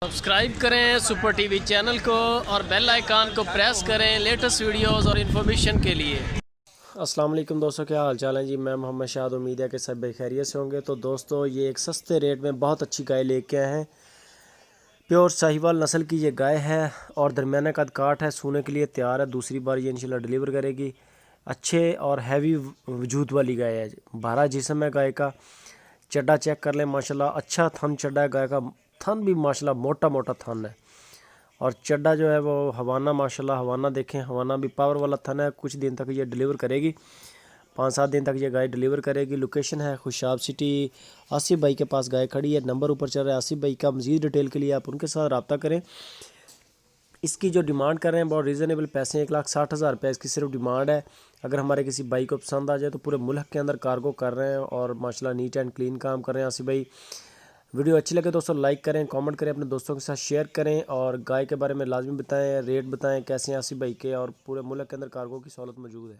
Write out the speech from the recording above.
Subscribe करें super TV channel को और बेल आइकन को प्रेस करें लेटेस्ट वीडियोस और इन्फॉर्मेशन के लिए। अस्सलाम वालेकुम दोस्तों, क्या हाल चाल है जी। मैं मोहम्मद शाद, उम्मीद है कि सब खैरियत से होंगे। तो दोस्तों, ये एक सस्ते रेट में बहुत अच्छी गाय लेके आए हैं। प्योर साहिवाल नस्ल की ये गाय है और दरमियाना कद काठ है, सूने के लिए तैयार है। दूसरी बार ये इंशाल्लाह डिलीवर करेगी। अच्छे और हैवी वजूद वाली गाय है। 12 जिस्म है गाय का। चड्डा चेक कर लें, माशाल्लाह अच्छा थन चड्डा है गाय का। थन भी माशाल्लाह मोटा मोटा थन है और चड्डा जो है वो हवाना, माशाल्लाह हवाना देखें, हवाना भी पावर वाला थन है। कुछ दिन तक ये डिलीवर करेगी, 5-7 दिन तक ये गाय डिलीवर करेगी। लोकेशन है खुशाब सिटी। आसिफ भाई के पास गाय खड़ी है, नंबर ऊपर चल रहा है आसिफ भाई का। मज़ीद डिटेल के लिए आप उनके साथ रब्ता करें। इसकी जो डिमांड कर रहे हैं बहुत रीज़नेबल पैसे, 1,60,000 रुपये इसकी सिर्फ डिमांड है। अगर हमारे किसी भाई को पसंद आ जाए तो पूरे मुल्क के अंदर कार्गो कर रहे हैं और माशाल्लाह नीट एंड क्लीन काम कर रहे हैं आसिफ भाई। वीडियो अच्छी लगे दोस्तों लाइक करें, कमेंट करें, अपने दोस्तों के साथ शेयर करें और गाय के बारे में लाजमी बताएं, रेट बताएं कैसे हैं आसिफ भाई के। और पूरे मुल्क के अंदर कार्गो की सहूलत मौजूद है।